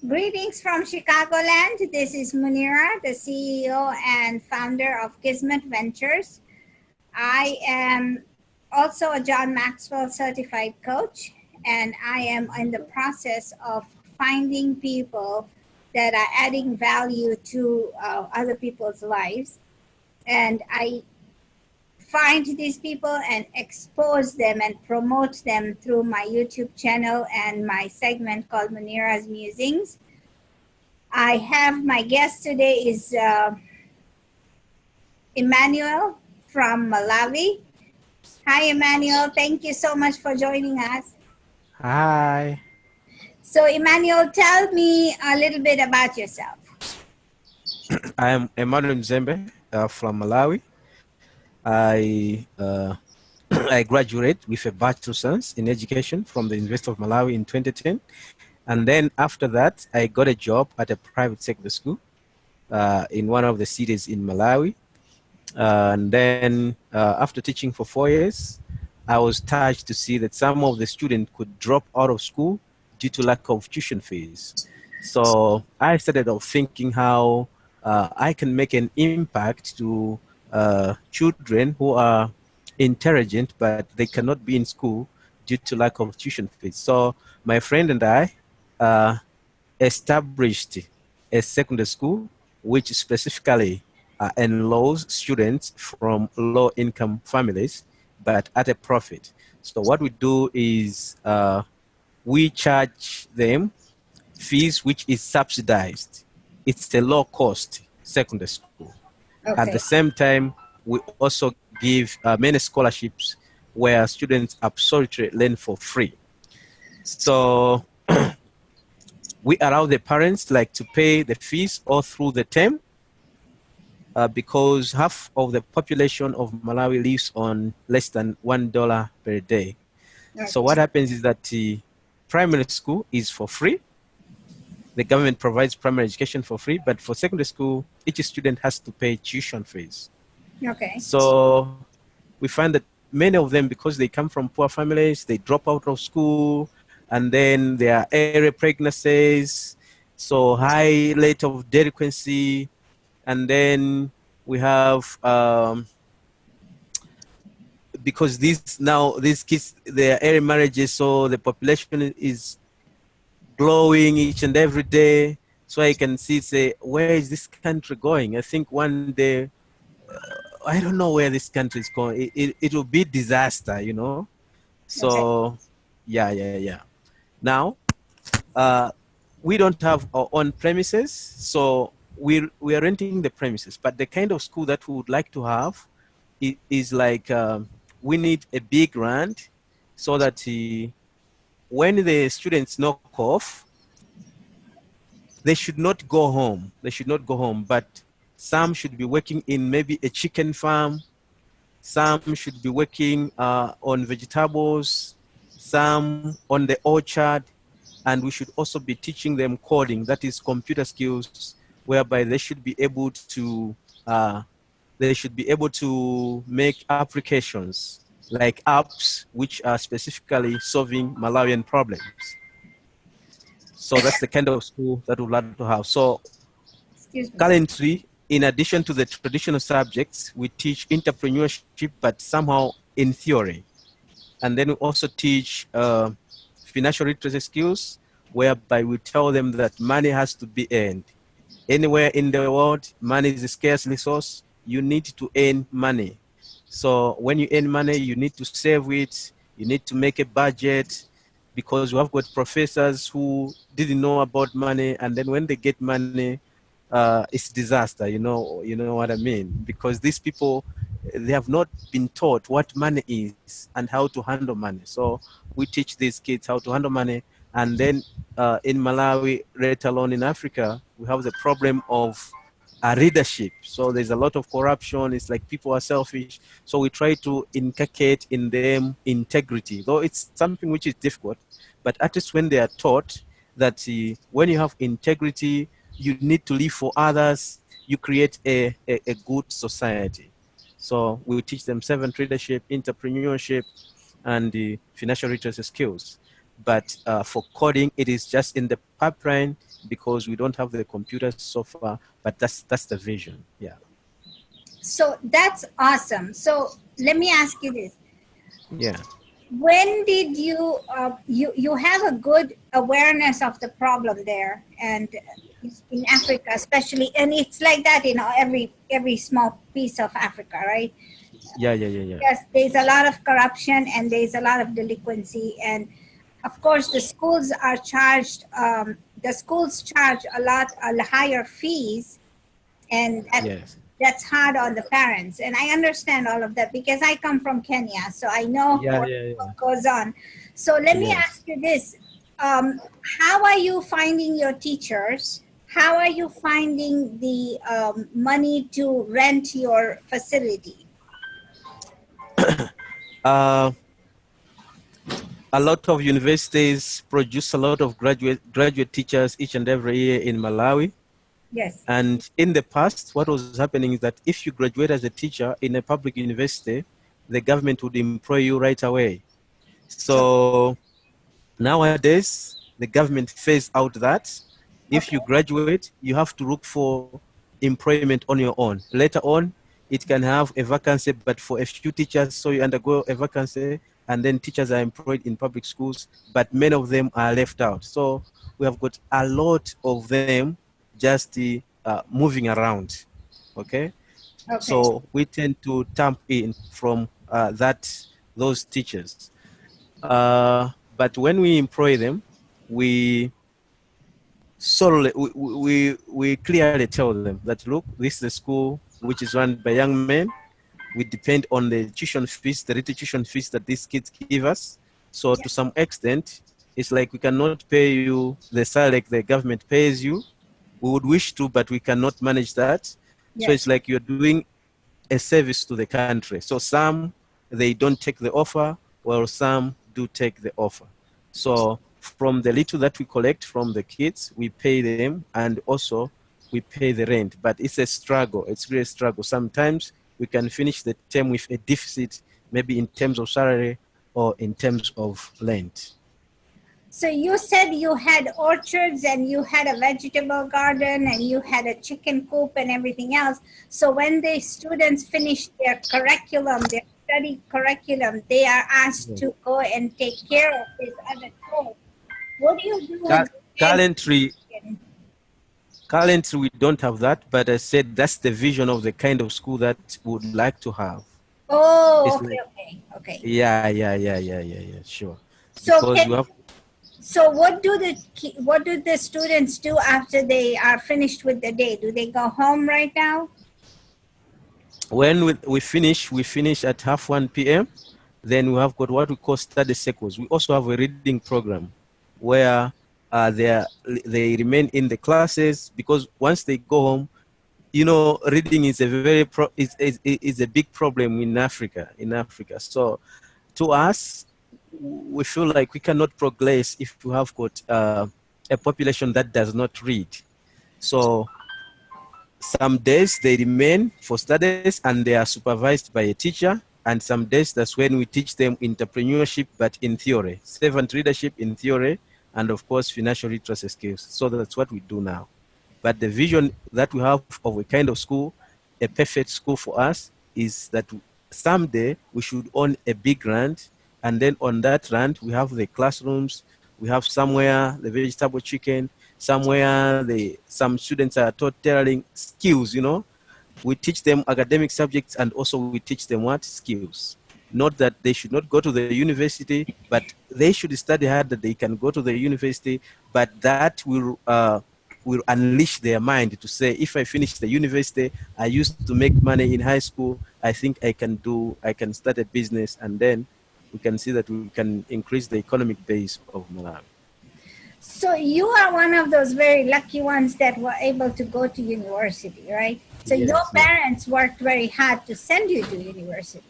Greetings from Chicagoland. This is Munira, the CEO and founder of Kismet Ventures. I am also a John Maxwell certified coach, and I am in the process of finding people that are adding value to other people's lives. And I find these people and expose them and promote them through my YouTube channel and my segment called Munira's Musings. I have my guest today is Emmanuel from Malawi. Hi, Emmanuel. Thank you so much for joining us. Hi. So, Emmanuel, tell me a little bit about yourself. I am Emmanuel Mzembe from Malawi. I I graduated with a Bachelor of Science in Education from the University of Malawi in 2010. And then after that, I got a job at a private sector school in one of the cities in Malawi. And then after teaching for 4 years, I was touched to see that some of the students could drop out of school due to lack of tuition fees. So I started off thinking how I can make an impact to children who are intelligent, but they cannot be in school due to lack of tuition fees. So my friend and I established a secondary school, which specifically enrolls students from low-income families, but at a profit. So what we do is we charge them fees which is subsidized. It's a low-cost secondary school. Okay. At the same time, we also give many scholarships where students absolutely learn for free. So we allow the parents to pay the fees all through the term because half of the population of Malawi lives on less than $1 per day. Okay. So what happens is that the primary school is for free. The government provides primary education for free, but for secondary school, each student has to pay tuition fees. Okay. So we find that many of them, because they come from poor families, they drop out of school, and then there are early pregnancies, so high rate of delinquency, and then we have because these kids, they are early marriages, so the population is growing each and every day. So I can say, where is this country going? I think one day, I don't know where this country is going. It will be disaster, you know. So Okay. yeah. Now, we don't have our own premises, so we are renting the premises. But the kind of school that we would like to have is we need a big grant so that when the students knock off, they should not go home. They should not go home, but some should be working in maybe a chicken farm. Some should be working on vegetables, some on the orchard, and we should also be teaching them coding, that is computer skills, whereby they should be able to make applications like apps which are specifically solving Malawian problems. So that's the kind of school that we'd like to have. So currently, in addition to the traditional subjects, we teach entrepreneurship, but somehow in theory. And then we also teach financial literacy skills, whereby we tell them that money has to be earned. Anywhere in the world, money is a scarce resource. You need to earn money. So when you earn money, you need to save it. You need to make a budget, because we have got professors who didn't know about money, and then when they get money, it's disaster. You know what I mean? Because these people, they have not been taught what money is and how to handle money. So we teach these kids how to handle money. And then in Malawi, let alone in Africa, we have the problem of leadership. So there's a lot of corruption. It's like people are selfish. So we try to inculcate in them integrity, though it's something which is difficult. But at least when they are taught that when you have integrity, you need to live for others, you create a good society. So we teach them servant leadership, entrepreneurship, and the financial literacy skills. But for coding, it is just in the pipeline. because we don't have the computers so far, but that's the vision. Yeah. So that's awesome. So let me ask you this. Yeah. When did you, you have a good awareness of the problem there, and in Africa especially, and it's like that in every small piece of Africa, right? Yeah. Yes, there's a lot of corruption and there's a lot of delinquency, and of course the schools are charged. The schools charge a higher fees, and Yes. that's hard on the parents. And I understand all of that because I come from Kenya, so I know Yeah. what goes on. So let me Yes. ask you this: how are you finding your teachers? How are you finding the money to rent your facility? Uh, a lot of universities produce a lot of graduate teachers each and every year in Malawi. Yes. And in the past, what was happening is that if you graduate as a teacher in a public university, the government would employ you right away. So nowadays, the government phased out that. If Okay. you graduate, you have to look for employment on your own. Later on, it can have a vacancy, but for a few teachers, so you undergo a vacancy, and then teachers are employed in public schools, but many of them are left out. So we have got a lot of them just moving around. Okay. Okay. So we tend to tap in from those teachers. But when we employ them, we we clearly tell them that, look, this is a school which is run by young men. We depend on the tuition fees, the little tuition fees that these kids give us. So to some extent, it's like we cannot pay you the salary like the government pays you. We would wish to, but we cannot manage that. So Yes. it's like you're doing a service to the country. So some, they don't take the offer, while some do take the offer. So from the little that we collect from the kids, we pay them, and also we pay the rent. But it's a struggle. It's really a struggle. Sometimes we can finish the term with a deficit, maybe in terms of salary or in terms of rent. So you said you had orchards and you had a vegetable garden and you had a chicken coop and everything else. So when the students finish their curriculum, their study curriculum, they are asked to go and take care of this other chores. What do you do with the eggs? Currently, we don't have that, but I said that's the vision of the kind of school that we would like to have. Oh, It's okay, like, okay. yeah, sure. So Because we have, so what do the students do after they are finished with the day? Do they go home right now? when we finish at half 1 p.m. Then we have got what we call study circles. We also have a reading program where they remain in the classes, because once they go home, you know, reading is a is a big problem in Africa. So to us, we feel like we cannot progress if we have got a population that does not read. So some days they remain for studies and they are supervised by a teacher, and some days that's when we teach them entrepreneurship, but in theory, servant leadership in theory, and of course financial literacy skills. So that's what we do now. But the vision that we have of a kind of school, a perfect school for us, is that someday we should own a big land, and then on that land we have the classrooms, we have somewhere the vegetable chicken, somewhere some students are taught tailoring skills, you know. We teach them academic subjects, and also we teach them what skills. Not that they should not go to the university, but they should study hard that they can go to the university, but that will unleash their mind to say, if I finish the university, I used to make money in high school, I think I can start a business, and then we can see that we can increase the economic base of Malawi. So you are one of those very lucky ones that were able to go to university, right? So your Yes. parents worked very hard to send you to university.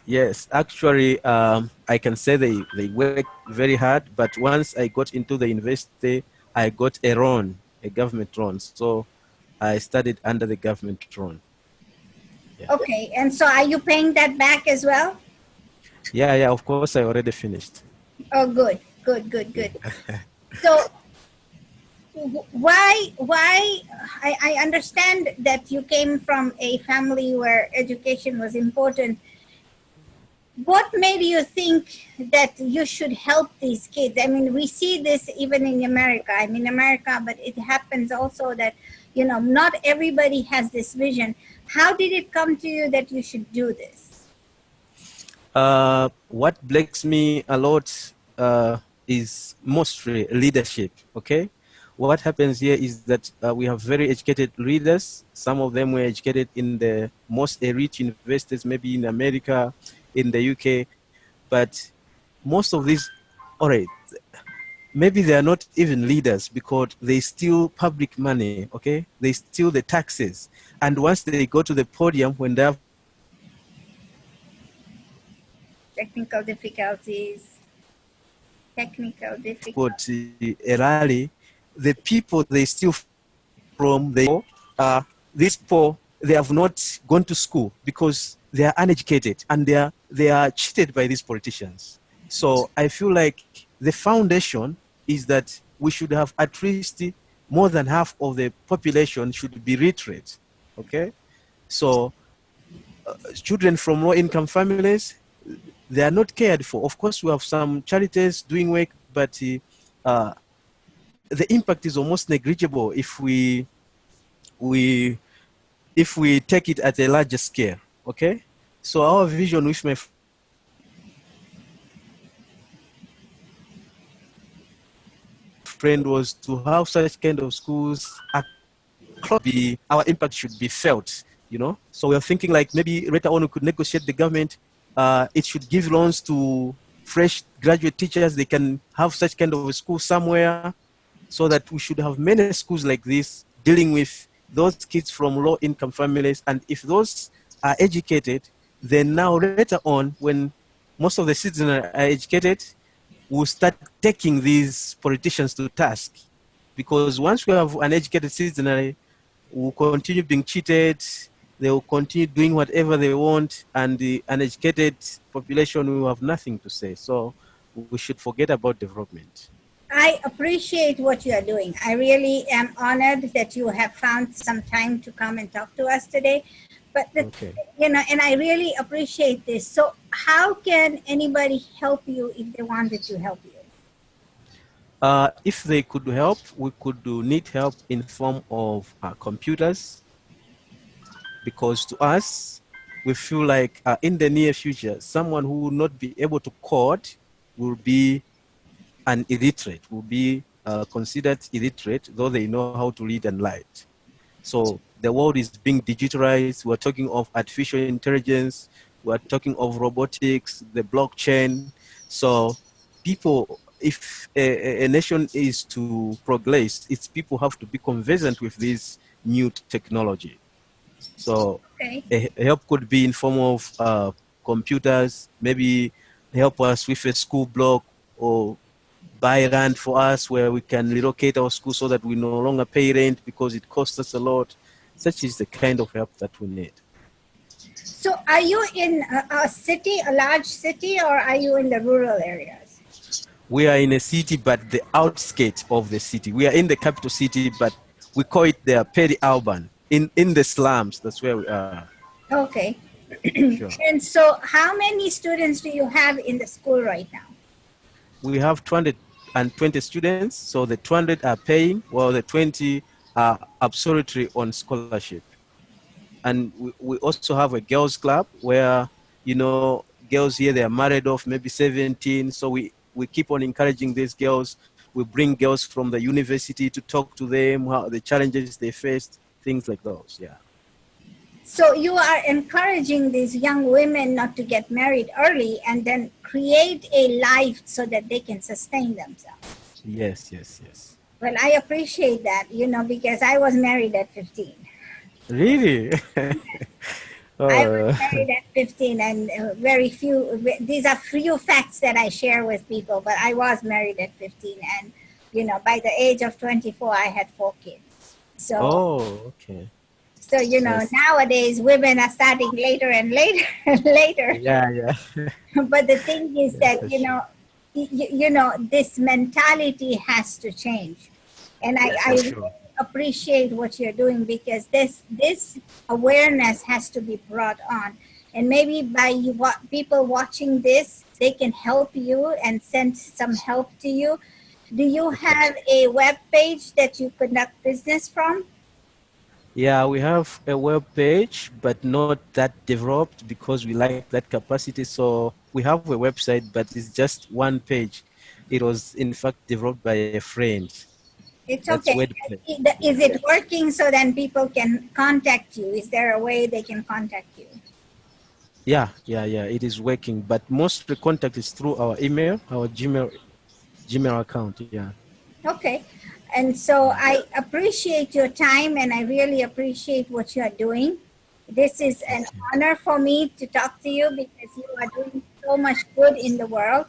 Yes, actually, I can say they worked very hard, but once I got into the university, I got a loan, a government loan. So I studied under the government loan. Yeah. Okay, and so are you paying that back as well? Yeah, of course, I already finished. Oh, good. So why I understand that you came from a family where education was important. What made you think that you should help these kids? I mean, we see this even in America. I'm in America, but it happens also that, you know, not everybody has this vision. How did it come to you that you should do this? What blacks me a lot is mostly leadership. Okay, what happens here is that we have very educated leaders. Some of them were educated in the most elite universities, maybe in America, in the UK, but most of these, all right, maybe they are not even leaders because they steal public money. Okay, they steal the taxes, and once they go to the podium, when they have Technical difficulties. got a rally, the people they steal from, these poor, they have not gone to school because they are uneducated and they are cheated by these politicians. So I feel like the foundation is that we should have at least more than half of the population should be literate. Okay, so children from low income families, they are not cared for. Of course, we have some charities doing work, but the impact is almost negligible if we take it at a larger scale. Okay, so our vision with my friend was to have such kind of schools across. Our impact should be felt, you know. So we are thinking like maybe later on we could negotiate the government. It should give loans to fresh graduate teachers. They can have such kind of a school somewhere, so that we should have many schools like this dealing with those kids from low income families. And if those are educated, then now later on, when most of the citizens are educated, we'll start taking these politicians to task. Because once we have an educated citizenry, we'll continue being cheated, they will continue doing whatever they want, and the uneducated population will have nothing to say. So we should forget about development. I appreciate what you are doing. I really am honored that you have found some time to come and talk to us today. But Okay. you know, and I really appreciate this. So how can anybody help you if they wanted to help you? If they could help, we could need help in form of computers, because to us, we feel like in the near future, someone who will not be able to code will be an illiterate, will be considered illiterate, though they know how to read and write. So the world is being digitalized. We're talking of artificial intelligence. We're talking of robotics, the blockchain. So people, if a nation is to progress, its people have to be conversant with this new technology. So Okay. a help could be in form of computers, maybe help us with a school block, or buy land for us where we can relocate our school so that we no longer pay rent because it costs us a lot. Such is the kind of help that we need. So are you in a city, a large city, or are you in the rural areas? We are in a city, but the outskirts of the city. We are in the capital city, but we call it the peri-urban. In the slums, that's where we are. Okay. Sure. And so how many students do you have in the school right now? We have 220 students, so the 200 are paying, while the 20 are absolutely on scholarship. And we also have a girls club where, you know, girls here, they are married off, maybe 17. So we keep on encouraging these girls. We bring girls from the university to talk to them, how the challenges they faced, things like those, yeah. So you are encouraging these young women not to get married early and then create a life so that they can sustain themselves. Yes, yes, yes. Well, I appreciate that, you know, because I was married at 15. Really? I was married at 15, and very few, these are few facts that I share with people, but I was married at 15. And, you know, by the age of 24, I had 4 kids. So, Oh, okay. so you know, Yes. nowadays women are starting later and later and later. Yeah, yeah. But the thing is Yes, that, that's you know, you know, this mentality has to change. And I For really sure. appreciate what you're doing, because this awareness has to be brought on. And maybe by people watching this, they can help you and send some help to you. Do you have a web page that you conduct business from? Yeah, we have a web page, but not that developed because we like that capacity. So we have a website, but it's just one page. It was in fact developed by a friend. It's That's okay. WordPress. Is Yeah. it working so then people can contact you? Is there a way they can contact you? Yeah. It is working, but most of the contact is through our email, our Gmail account. Yeah. Okay. And so I appreciate your time, and I really appreciate what you are doing. This is an honor for me to talk to you, because you are doing so much good in the world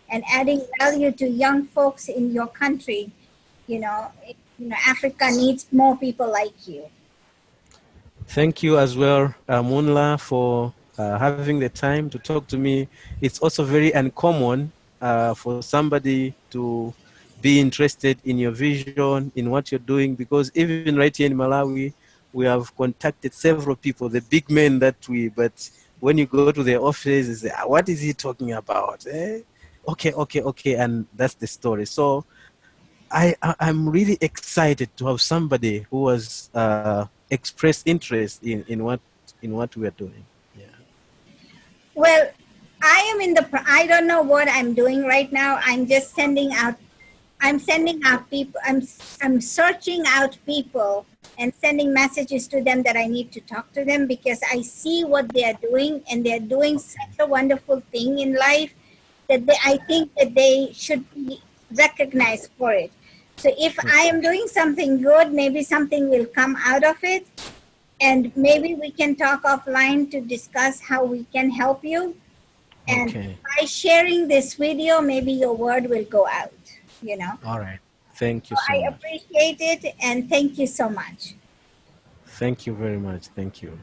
and adding value to young folks in your country. Africa needs more people like you. Thank you as well, Munla, for having the time to talk to me. It's also very uncommon for somebody to be interested in your vision, in what you're doing, because even right here in Malawi, we have contacted several people, the big men but when you go to their offices, you say, what is he talking about? Okay. And that's the story. So I'm really excited to have somebody who has expressed interest in what we are doing. Yeah. Well, I don't know what I'm doing right now. I'm sending out people. I'm searching out people and sending messages to them that I need to talk to them, because I see what they are doing, and they're doing such a wonderful thing in life that I think that they should be recognized for it. So if I am doing something good, maybe something will come out of it, and maybe we can talk offline to discuss how we can help you. And Okay. by sharing this video, maybe your word will go out. All right. Thank you So so I much. appreciate it, and thank you so much. Thank you very much. Thank you.